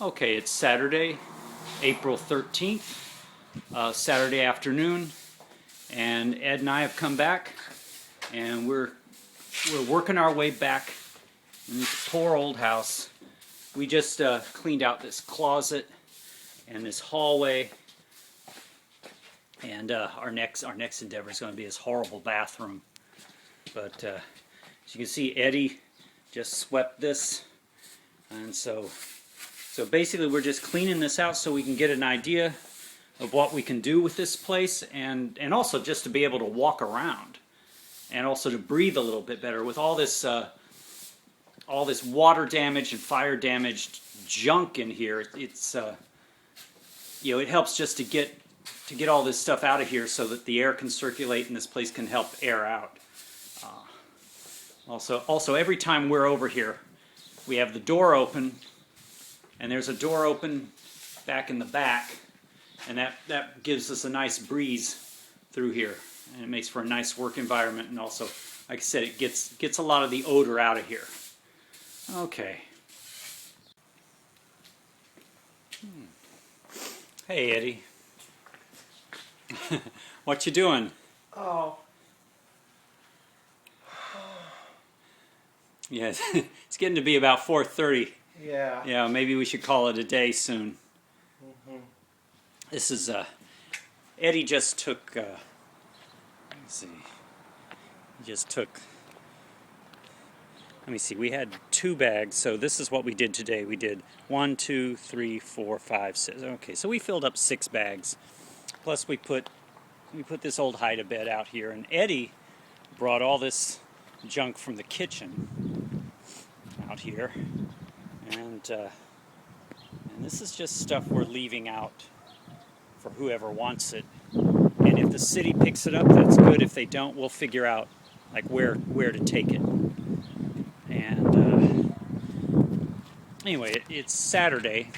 Okay, it's Saturday, April 13th, Saturday afternoon, and Ed and I have come back, and we're working our way back in this poor old house. We just cleaned out this closet and this hallway, and our next endeavor is going to be this horrible bathroom. But as you can see, Eddie just swept this, and so basically we're just cleaning this out so we can get an idea of what we can do with this place, and also just to be able to walk around and also to breathe a little bit better with all this water damage and fire damaged junk in here. It's it helps just to get all this stuff out of here so that the air can circulate and this place can help air out. Also every time we're over here, we have the door open, and there's a door open back in the back, and that gives us a nice breeze through here, and it makes for a nice work environment, and also, like I said, it gets a lot of the odor out of here. Okay. Hey, Eddie. What you doing? Oh. Yes, it's getting to be about 4:30. Yeah. Yeah, maybe we should call it a day soon. Mm-hmm. This is Eddie just took. Let's see. He just took. Let me see. We had 2 bags, so this is what we did today. We did 1, 2, 3, 4, 5, 6. Okay, so we filled up 6 bags. Plus we put this old hide-a-bed out here, and Eddie brought all this junk from the kitchen out here, and this is just stuff we're leaving out for whoever wants it. And if the city picks it up, that's good. If they don't, we'll figure out like where to take it. And anyway, it's Saturday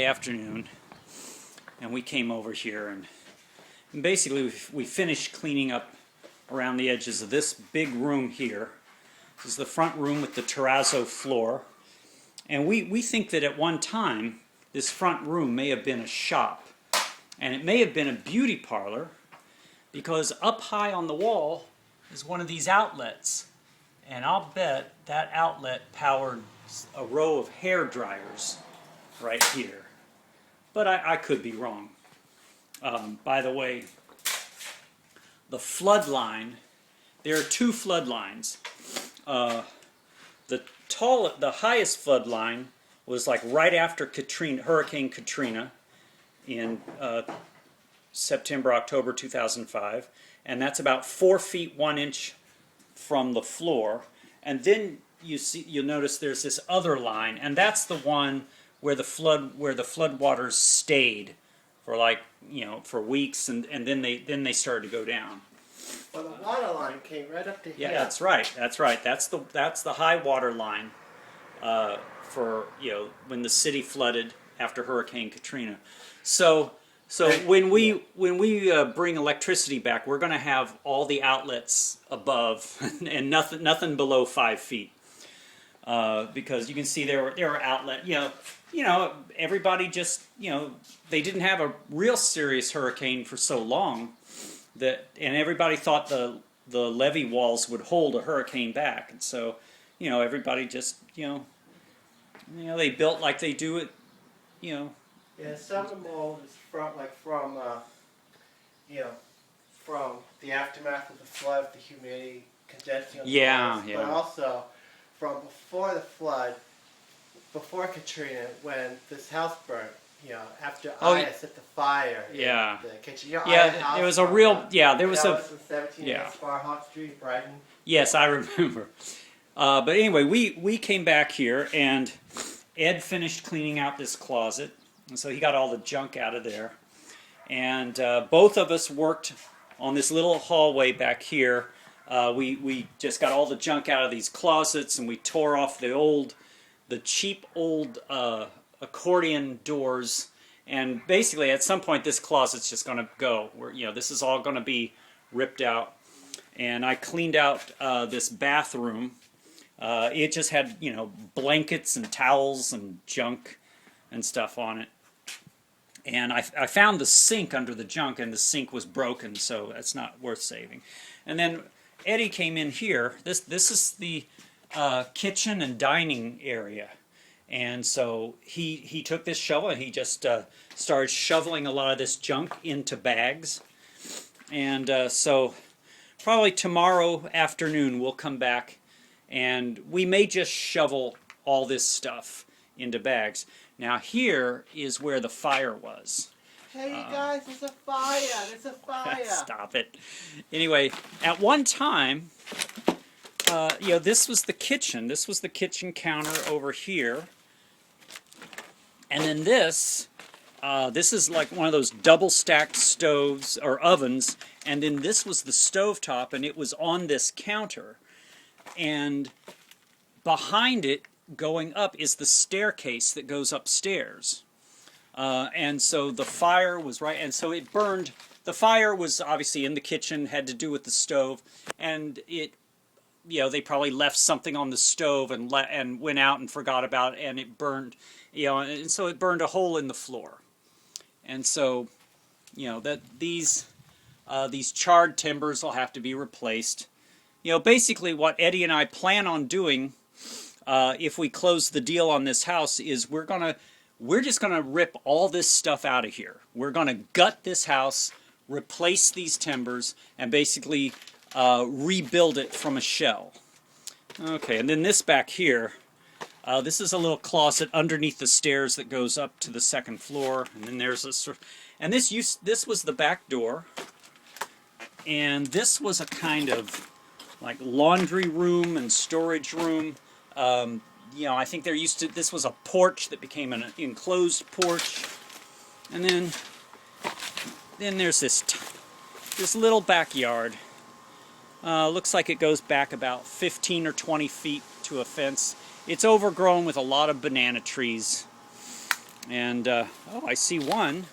afternoon, and we came over here, and basically we finished cleaning up around the edges of this big room here. This is the front room with the terrazzo floor, and we think that at one time this front room may have been a shop, and it may have been a beauty parlor, because up high on the wall is one of these outlets, and I'll bet that outlet powered a row of hair dryers right here, but I could be wrong. By the way, the flood line, there are 2 flood lines. The highest flood line was like right after Hurricane Katrina in September, October 2005, and that's about 4 feet 1 inch from the floor. And then you'll notice there's this other line, and that's the one where the flood waters stayed for for weeks, and then they started to go down. Well, the water line came right up to here. Yeah, that's right. That's the high water line for when the city flooded after Hurricane Katrina. So when we bring electricity back, we're going to have all the outlets above and nothing below 5 feet, because you can see there were outlet. Everybody just they didn't have a real serious hurricane for so long and everybody thought the levee walls would hold a hurricane back, and so everybody just they built like they do it. Yeah, some of the mold is from the aftermath of the flood, the humidity condensing on the walls, but also from before the flood, before Katrina, when this house burnt. After I set the fire in the kitchen. There was a real there was a 17 Sparhawk Street, Brighton. Yes, I remember. But anyway, we came back here, and Ed finished cleaning out this closet, and so he got all the junk out of there. And both of us worked on this little hallway back here. We just got all the junk out of these closets, and we tore off the cheap old accordion doors, and basically at some point this closet's just going to go. This is all going to be ripped out. And I cleaned out this bathroom It just had, you know, blankets and towels and junk and stuff on it. And I found the sink under the junk, and the sink was broken, so that's not worth saving. And then Eddie came in here. This is the kitchen and dining area. And so he took this shovel and he just started shoveling a lot of this junk into bags. And so probably tomorrow afternoon we'll come back and we may just shovel all this stuff into bags. Now here is where the fire was. Hey you guys, there's a fire! There's a fire! Stop it. Anyway, at one time, you know, this was the kitchen. This was the kitchen counter over here. And then this is like one of those double-stacked stoves or ovens. And then this was the stovetop, and it was on this counter. And behind it, going up, is the staircase that goes upstairs. And so the fire was right, and so it burned. The fire was obviously in the kitchen, had to do with the stove, and it, you know, they probably left something on the stove and went out and forgot about it, and it burned, you know, and so it burned a hole in the floor. And so, you know, that these charred timbers will have to be replaced. You know, basically what Eddie and I plan on doing, if we close the deal on this house, is we're just gonna rip all this stuff out of here. We're gonna gut this house, replace these timbers, and basically rebuild it from a shell. Okay, and then this back here, this is a little closet underneath the stairs that goes up to the second floor, and then there's this, and this was the back door, and this was a kind of like laundry room and storage room. You know, I think this was a porch that became an enclosed porch. And then there's this little backyard. Looks like it goes back about 15 or 20 feet to a fence. It's overgrown with a lot of banana trees. And, oh, I see one.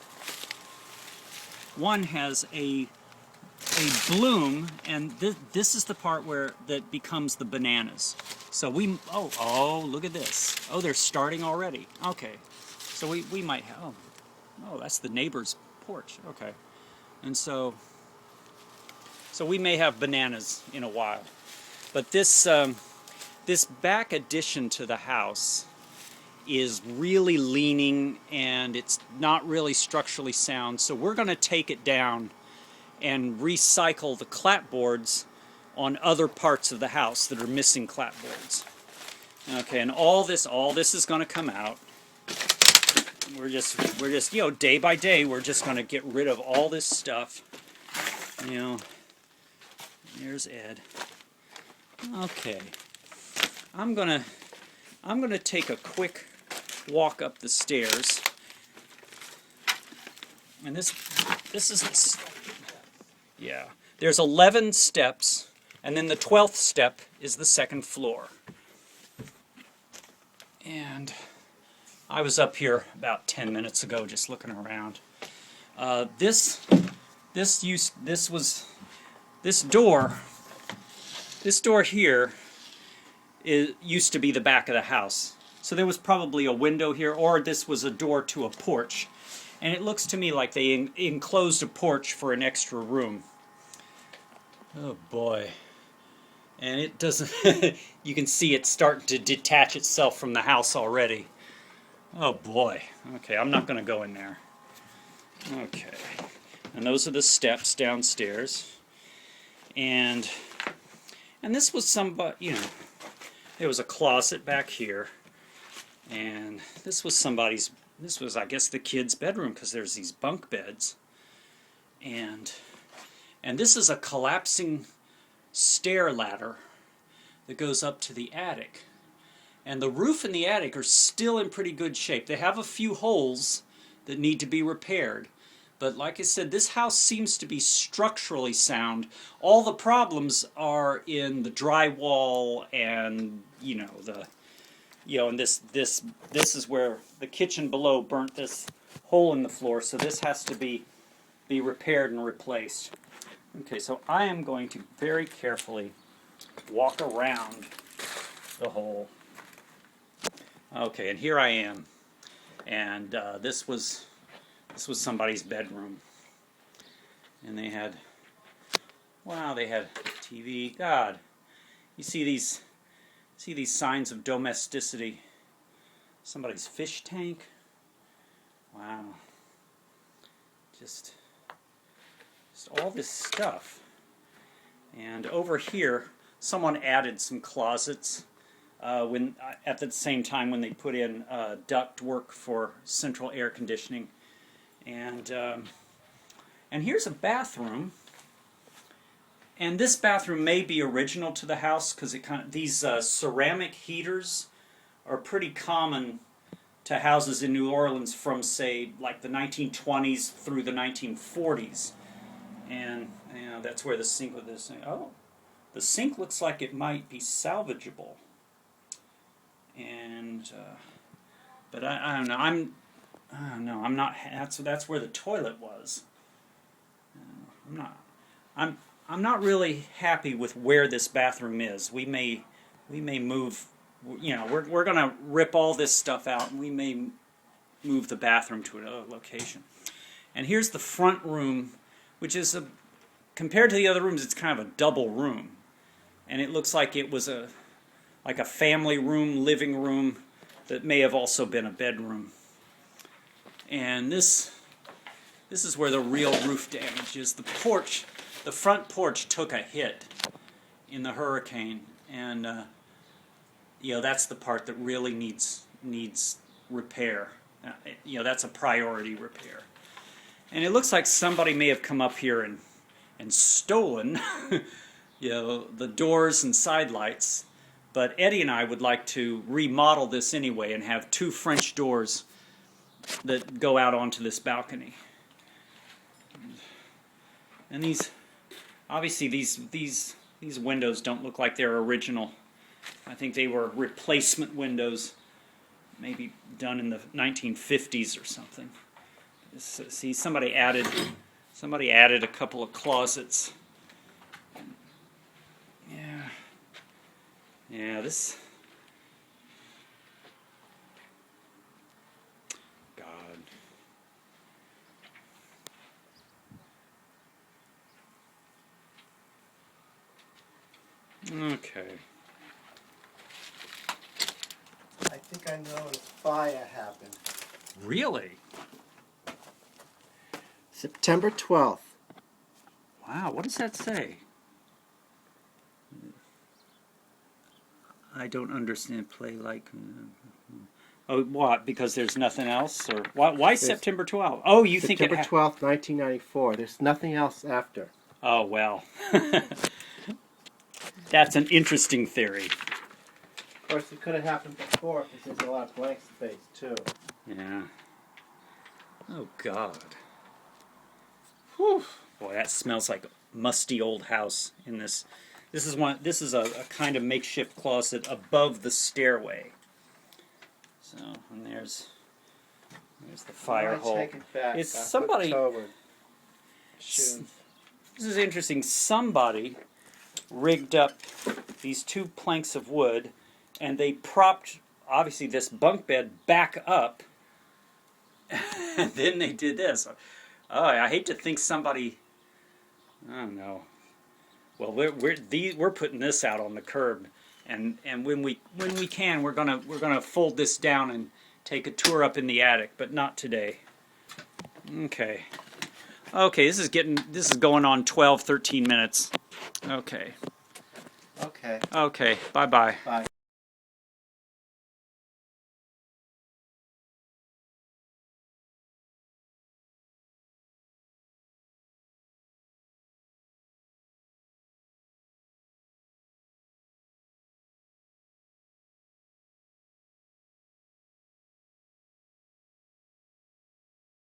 One has a bloom, and this is the part that becomes the bananas. So oh, look at this. Oh, they're starting already. Okay, so we might have, oh, that's the neighbor's porch. Okay, and so we may have bananas in a while. But this back addition to the house is really leaning, and it's not really structurally sound. So we're going to take it down and recycle the clapboards on other parts of the house that are missing clapboards. Okay, and all this is going to come out. We're just, you know, day by day, we're just going to get rid of all this stuff. You know, there's Ed. Okay, I'm gonna take a quick walk up the stairs, and this is. Yeah, there's 11 steps, and then the 12th step is the second floor. And I was up here about 10 minutes ago just looking around. This door here used to be the back of the house. So there was probably a window here, or this was a door to a porch. And it looks to me like they enclosed a porch for an extra room. Oh boy. And it doesn't, you can see it starting to detach itself from the house already. Oh boy. Okay, I'm not going to go in there. Okay. And those are the steps downstairs. And this was somebody, you know, there was a closet back here. And this was somebody's, this was, I guess, the kid's bedroom, because there's these bunk beds. And this is a collapsing stair ladder that goes up to the attic. And the roof and the attic are still in pretty good shape. They have a few holes that need to be repaired. But like I said, this house seems to be structurally sound. All the problems are in the drywall and, you know, and this is where the kitchen below burnt this hole in the floor, so this has to be repaired and replaced. Okay, so I am going to very carefully walk around the hole. Okay, and here I am, and this was somebody's bedroom, and they had, wow, they had TV. God, you see these signs of domesticity. Somebody's fish tank. Wow, just all this stuff. And over here, someone added some closets at the same time when they put in duct work for central air conditioning. And here's a bathroom. And this bathroom may be original to the house because these ceramic heaters are pretty common to houses in New Orleans from, say, like the 1920s through the 1940s. And that's where the sink with this thing. Oh, the sink looks like it might be salvageable. And but I don't know. I'm not. That's where the toilet was. I'm not really happy with where this bathroom is. We may move. You know, we're gonna rip all this stuff out, and we may move the bathroom to another location. And here's the front room, which is compared to the other rooms, it's kind of a double room, and it looks like it was like a family room, living room that may have also been a bedroom. And this is where the real roof damage is. The front porch took a hit in the hurricane, and that's the part that really needs repair. That's a priority repair. And it looks like somebody may have come up here and stolen the doors and side lights. But Eddie and I would like to remodel this anyway and have 2 French doors that go out onto this balcony. And obviously these windows don't look like they're original. I think they were replacement windows, maybe done in the 1950s or something. See, somebody added a couple of closets. Yeah, this. God. Okay. I think I know the fire happened. Really? September 12th. Wow, what does that say? I don't understand. Play like. Oh, what? Because there's nothing else, or why September 12th? Oh, you think September 12th, 1994. There's nothing else after. Oh well, that's an interesting theory. Of course, it could have happened before because there's a lot of blank space too. Yeah. Oh God. Whew. Boy, that smells like a musty old house in this. This is a kind of makeshift closet above the stairway. So, and there's the fire hole. Take it back. It's somebody. This is interesting. Somebody rigged up these 2 planks of wood, and they propped obviously this bunk bed back up, and then they did this. Oh, I hate to think somebody. I don't know. Well, we're putting this out on the curb, and when we can, we're gonna fold this down and take a tour up in the attic, but not today. Okay, this is going on 12, 13 minutes. Okay. Okay. Okay. Bye. Bye.